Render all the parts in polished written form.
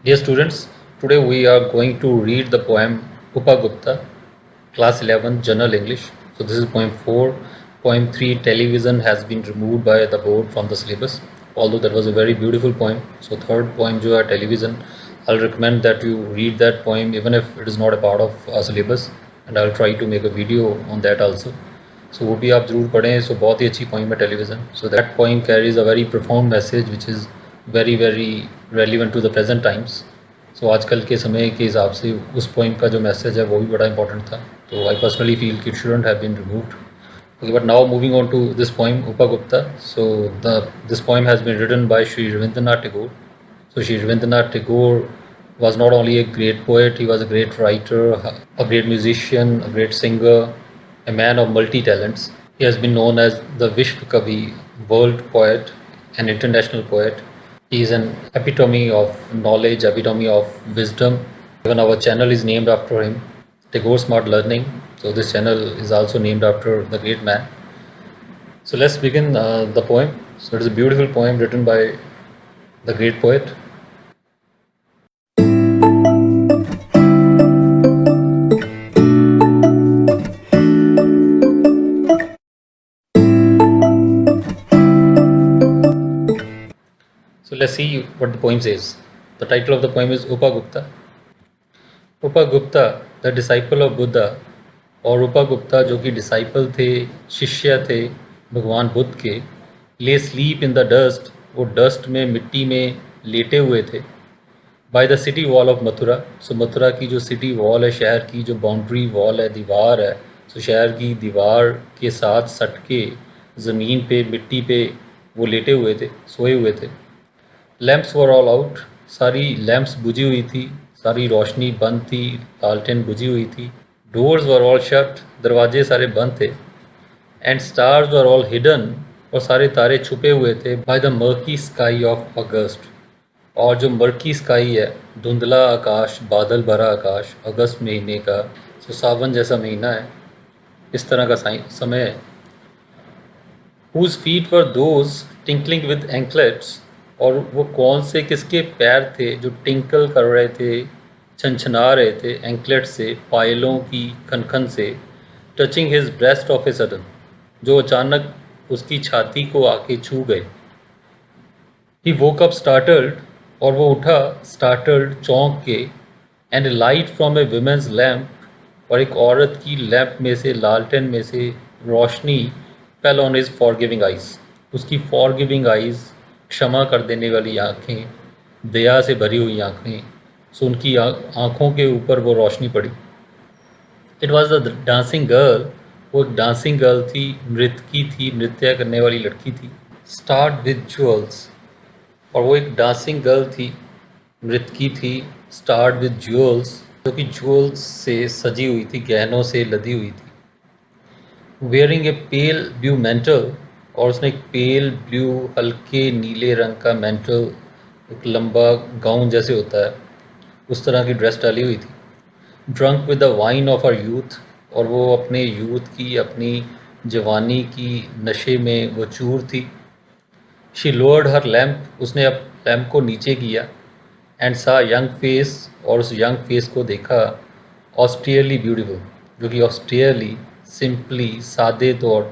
Dear students, today we are going to read the poem Upagupta, class 11, General English. So this is poem 4. Poem 3, television has been removed by the board from the syllabus. Although that was a very beautiful poem. So third poem जो है television, I'll recommend that you read that poem even if it is not a part of our syllabus, and I'll try to make a video on that also. So वो भी आप ज़रूर पढ़ें. So बहुत ही अच्छी poem है television. So that poem carries a very profound message which is very very relevant to the present times. So आजकल के समय के हिसाब से उस पोइम का जो मैसेज है वो भी बड़ा इंपॉर्टेंट था. तो आई पर्सनली फील कि it shouldn't have been removed. Okay, but now moving on to this poem Upagupta. So this poem has been written by Sri Ravindranath Tagore. So Sri Ravindranath Tagore was not only a great poet, he was a great writer, a great musician, a great singer, a man of multi-talents. He has been known as the Vishwa Kavi, world poet, an international poet. He is an epitome of knowledge, epitome of wisdom. Even our channel is named after him, Tagore Smart Learning. So this channel is also named after the great man. So let's begin the poem. So it is a beautiful poem written by the great poet. So let's see what the poem says. The title of the poem is Upagupta. Upagupta, the disciple of Buddha, और उपगुप्ता जो कि disciple थे, शिष्य थे भगवान बुद्ध के, lay sleep in the dust, वो dust में मिट्टी में लेटे हुए थे. By the city wall of Mathura. So Mathura की जो सिटी वॉल है, शहर की जो बाउंड्री वॉल है, दीवार है, सो शहर की दीवार के साथ सट के ज़मीन पे मिट्टी पे वो लेटे हुए थे, सोए हुए थे. लैम्प्स वर ऑल आउट, सारी लैम्प्स बुझी हुई थी, सारी रोशनी बंद थी, लालटेन बुझी हुई थी. डोर्स वर ऑल शट, दरवाजे सारे बंद थे. And stars were all hidden, और सारे तारे छुपे हुए थे. By the murky sky of अगस्त, और जो मर्की स्काई है, धुंधला आकाश, बादल भरा आकाश, अगस्त महीने का, तो सावन जैसा महीना है, इस तरह का समय है. Whose feet were those tinkling with anklets, और वो कौन से किसके पैर थे जो टिंकल कर रहे थे, छनछना रहे थे एंकलेट से, पायलों की खनखन से. Touching his breast of a sudden, जो अचानक उसकी छाती को आके छू गए. ही वोक अप स्टार्टल्ड, और वो उठा स्टार्टल्ड, चौंक के. And light from A women's lamp, और एक औरत की लैम्प में से, लालटेन में से रोशनी fell on his forgiving eyes, उसकी फॉरगिविंग आइज, क्षमा कर देने वाली आँखें, दया से भरी हुई आँखें. सो उनकी आँखों के ऊपर वो रोशनी पड़ी. It was the dancing girl, वो एक डांसिंग गर्ल थी, नृत्यकी थी, नृत्य करने वाली लड़की थी. स्टार्ट विद ज्वेल्स, और वो एक डांसिंग गर्ल थी, नृत्यकी थी, स्टार्ट विद ज्वेल्स, जो कि ज्वेल्स से सजी हुई थी, गहनों से लदी हुई थी. वेयरिंग ए पेल ब्लू मेंटल, और उसने एक पेल ब्लू हल्के नीले रंग का मेंटल, एक लंबा गाउन जैसे होता है, उस तरह की ड्रेस डाली हुई थी. Drunk with the wine of our youth, और वो अपने यूथ की, अपनी जवानी की नशे में वो चूर थी. शी लोअर्ड हर लैम्प, उसने अब लैम्प को नीचे किया. एंड सा यंग फेस, और उस यंग फेस को देखा. ऑस्ट्रियरली ब्यूटीफुल, जो कि ऑस्ट्रियरली, सिंपली, सादे तौर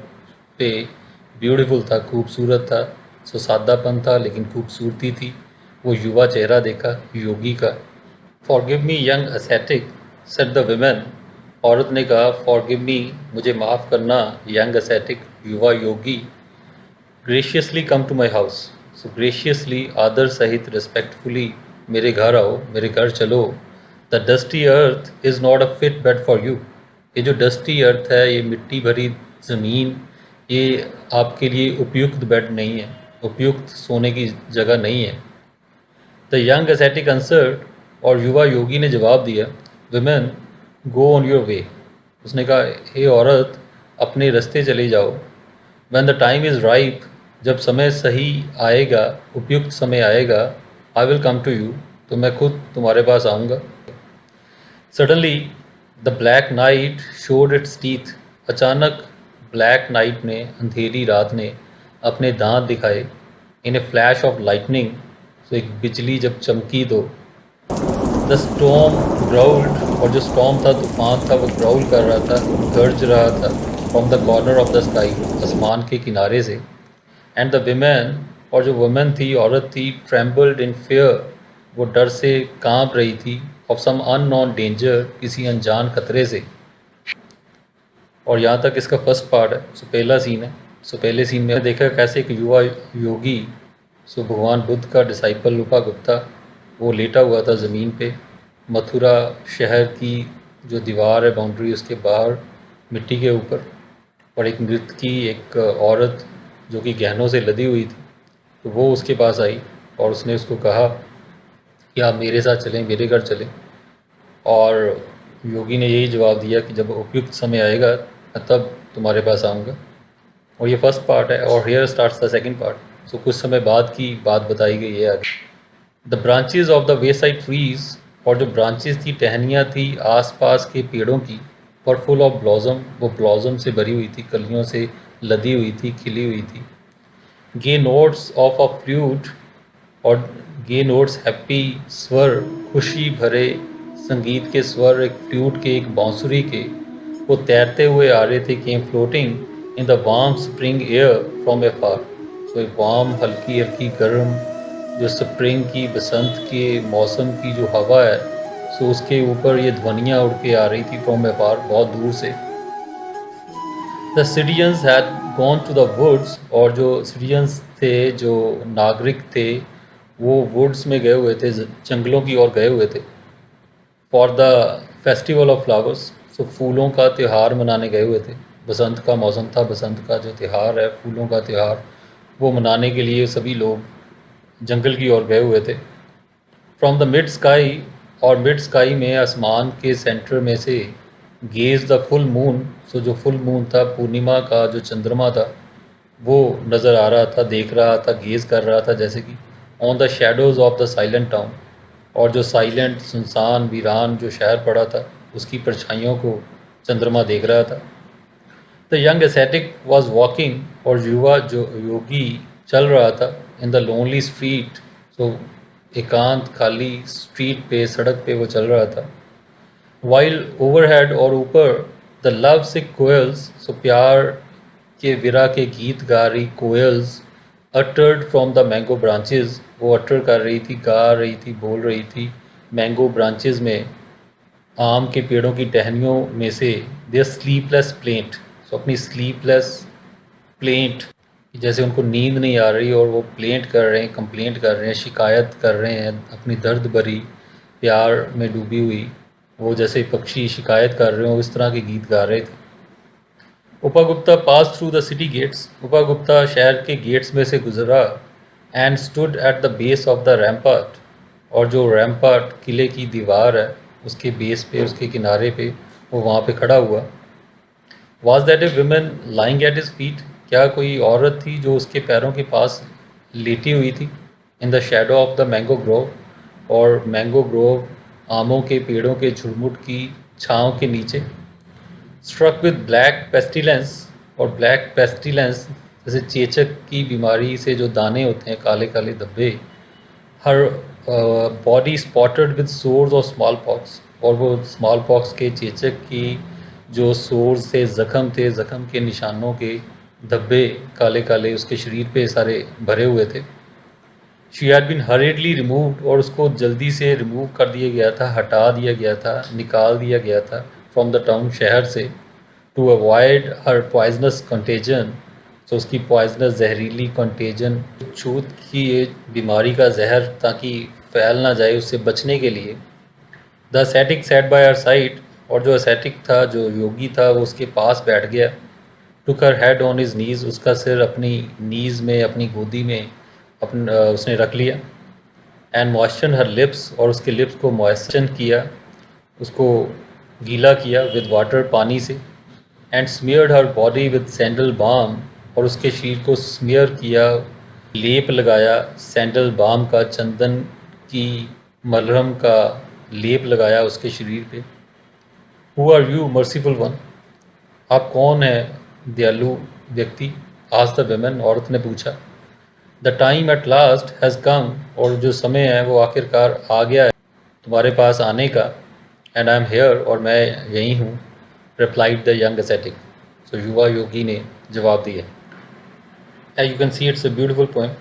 पे ब्यूटीफुल था, खूबसूरत था. सो सादापन था लेकिन खूबसूरती थी. वो युवा चेहरा देखा, योगी का. Forgive me young aesthetic, said the women, औरत ने कहा फॉरगिव मी, मुझे माफ़ करना, यंग एस्थेटिक, युवा योगी. Graciously come to my house, so graciously, आदर सहित, रिस्पेक्टफुली, मेरे घर आओ, मेरे घर चलो. The dusty earth is not a fit bed for you, ये जो डस्टी अर्थ है, ये मिट्टी भरी ज़मीन, ये आपके लिए उपयुक्त बेड नहीं है, उपयुक्त सोने की जगह नहीं है. द यंग एस्थेटिक आंसर्ड, और युवा योगी ने जवाब दिया, women go on your way, उसने कहा हे औरत, अपने रास्ते चले जाओ. When the time is ripe, जब समय सही आएगा, उपयुक्त समय आएगा, I will come to you, तो मैं खुद तुम्हारे पास आऊँगा. Suddenly the black night showed its teeth, अचानक ब्लैक नाइट ने, अंधेरी रात ने, अपने दांत दिखाए. In a flash of lightning, तो एक बिजली जब चमकी तो द स्टॉर्म ग्राउल्ड, और जो स्टॉर्म था, तूफान था, वो ग्राउल कर रहा था, गरज रहा था from the corner of the sky, आसमान के किनारे से। एंड द विमेन, और जो वुमेन थी, औरत थी, ट्रेम्बल्ड इन फेयर, वो डर से कांप रही थी, ऑफ सम अननोन डेंजर, किसी अनजान खतरे से। और यहाँ तक इसका फर्स्ट पार्ट है। सो पहला सीन है। सो पहले सीन में देखा कैसे एक युवा योगी, सो भगवान बुद्ध का डिसाइपल रूपा गुप्ता, वो लेटा हुआ था ज़मीन पे, मथुरा शहर की जो दीवार है, बाउंड्री, उसके बाहर मिट्टी के ऊपर। और एक नृत्य एक औरत जो कि गहनों से लदी हुई थी, तो वो उसके पास आई और उसने उसको कहा कि आप मेरे साथ चलें, मेरे घर चलें। और योगी ने यही जवाब दिया कि जब उपयुक्त समय आएगा मैं तब तुम्हारे पास आऊँगा। और ये फर्स्ट पार्ट है। और here starts the second part. So कुछ समय बाद की बात बताई गई है आगे। The branches of the wayside trees, और जो ब्रांचेज थी, टहनियाँ थी आसपास के पेड़ों की, और फुल ऑफ ब्लॉसम, वो ब्लॉसम से भरी हुई थी, कलियों से लदी हुई थी, खिली हुई थी। गे नोट्स ऑफ अ फ्लूट, और गे नोट्स हैप्पी स्वर, खुशी भरे संगीत के स्वर, एक फ्लूट के, एक बांसुरी के, वो तैरते हुए आ रहे थे। Came floating in the warm spring air from afar. तो एक वार्म, हल्की हल्की गर्म, जो स्प्रिंग की, बसंत के मौसम की जो हवा है, सो उसके ऊपर ये ध्वनियाँ उड़ के आ रही थी फ्रॉम ए फार, बहुत दूर से। The citizens had gone to the woods, और जो सिटिजन्स थे, जो नागरिक थे, वो वुड्स में गए हुए थे, जंगलों की ओर गए हुए थे। For the festival of flowers, so फूलों का त्यौहार मनाने गए हुए थे। बसंत का मौसम था, बसंत का जो त्यौहार है, फूलों का त्यौहार, वो मनाने के लिए सभी लोग जंगल की ओर गए हुए थे। फ्रॉम द मिड स्काई, और मिड स्काई में, आसमान के सेंटर में से, गेज द फुल मून, सो जो फुल मून था, पूर्णिमा का जो चंद्रमा था, वो नज़र आ रहा था, देख रहा था, गेज कर रहा था, जैसे कि on the shadows of the silent town, और जो साइलेंट, सुनसान, वीरान जो शहर पड़ा था, उसकी परछाइयों को चंद्रमा देख रहा था। The young ascetic was walking, और युवा जो योगी चल रहा था, इन द लोनली स्ट्रीट, सो एकांत खाली स्ट्रीट पे, सड़क पे वो चल रहा था। वाइल ओवरहेड, और ऊपर, द लव सिक कोयल्स, सो प्यार के विरा के गीत गा रही coils, uttered from the mango branches, वो अटर कर रही थी, गा रही थी, बोल रही थी मैंगो ब्रांचेस में, आम के पेड़ों की टहनियों में से। देयर स्लीपलेस प्लेंट, सो अपनी स्लीपलेस प्लेंट, जैसे उनको नींद नहीं आ रही और वो प्लेंट कर रहे हैं, कंप्लेंट कर रहे हैं, शिकायत कर रहे हैं, अपनी दर्द भरी प्यार में डूबी हुई, वो जैसे पक्षी शिकायत कर रहे हो, इस तरह के गीत गा रहे थे। Upagupta pass through the city gates, Upagupta शहर के गेट्स में से गुजरा। And stood at the base of the rampart, और जो रैम्पार्ट, किले की दीवार है, उसके बेस पे, उसके किनारे पे, वो वहाँ पे खड़ा हुआ। Was that A women lying at his feet, क्या कोई औरत थी जो उसके पैरों के पास लेटी हुई थी। In the shadow of the mango Grove, और मैंगो ग्रोव, आमों के पेड़ों के झुरमुट की छाँव के नीचे। स्ट्रक विद ब्लैक पेस्टिलेंस, और ब्लैक पेस्टिलेंस जैसे चेचक की बीमारी से जो दाने होते हैं, काले काले धब्बे। हर बॉडी स्पॉटेड विद सोर्स और स्मॉल पॉक्स, और वो स्मॉल पॉक्स के, चेचक की जो सोर्स थे, ज़ख़म थे, ज़ख़म के निशानों के धब्बे काले काले उसके शरीर पे सारे भरे हुए थे। She had been hurriedly removed, और उसको जल्दी से रिमूव कर दिया गया था, हटा दिया गया था, निकाल दिया गया था फ्रॉम द टाउन, शहर से, to avoid her poisonous contagion, तो उसकी पॉइजनस, जहरीली कंटेजन, छूत की ये बीमारी का जहर ताकि फैल ना जाए, उससे बचने के लिए। The ascetic set bye her side, और जो एसेटिक था, जो योगी था, वो उसके पास बैठ गया। Took her head on his knees, उसका सिर अपनी नीज़ में, अपनी गोदी में उसने रख लिया। एंड मॉइस्चर हर लिप्स, और उसके लिप्स को मॉइस्चर किया, उसको गीला किया विद वाटर, पानी से। And smeared her body with sandal balm, और उसके शरीर को स्मियर किया, लेप लगाया, सैंडल बाम का, चंदन की मलहम का लेप लगाया उसके शरीर पे। Who are you merciful one, आप कौन है दयालु व्यक्ति। आज द वेमेन, औरत ने पूछा। The time at last has come, और जो समय है वो आखिरकार आ गया है। तुम्हारे पास आने का, एंड आई एम हेयर, और मैं यहीं हूँ, replied the young ascetic. So युवा योगी ने जवाब दिया। As you can see it's a beautiful poem.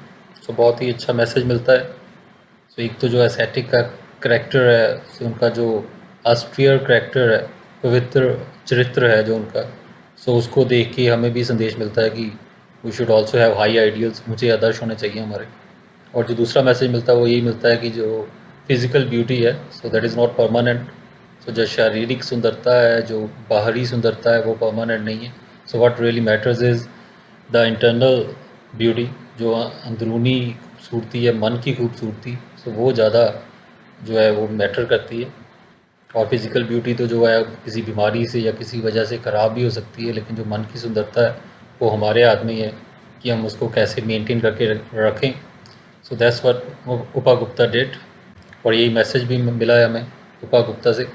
So बहुत ही अच्छा मैसेज मिलता है। सो एक तो जो एसेटिक का करैक्टर है, सो उनका जो ऑस्ट्रियर करैक्टर है, पवित्र चरित्र है जो उनका, सो उसको देख के हमें भी संदेश मिलता है कि we should also have high ideals, मुझे आदर्श होने चाहिए हमारे। और जो दूसरा मैसेज मिलता है वो यही मिलता है कि जो फिज़िकल ब्यूटी है, so that is not permanent. So जो शारीरिक सुंदरता है, जो बाहरी सुंदरता है, वो परमानेंट नहीं है। So what really matters is the internal beauty, जो अंदरूनी खूबसूरती है, मन की खूबसूरती, सो वो ज़्यादा जो है वो मैटर करती है। और फिज़िकल ब्यूटी तो जो है किसी बीमारी से या किसी वजह से ख़राब भी हो सकती है, लेकिन जो मन की सुंदरता है वो हमारे हाथ में ही है कि हम उसको कैसे मेंटेन करके रखें। सो दैट्स व्हाट उपा गुप्ता डिड, और यही मैसेज भी मिला है हमें उपा गुप्ता से।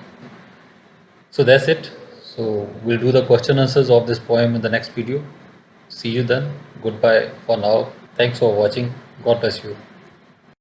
So that's it. So will do the question answers of this poem in the next video. See you then. Goodbye for now. Thanks for watching. God bless you.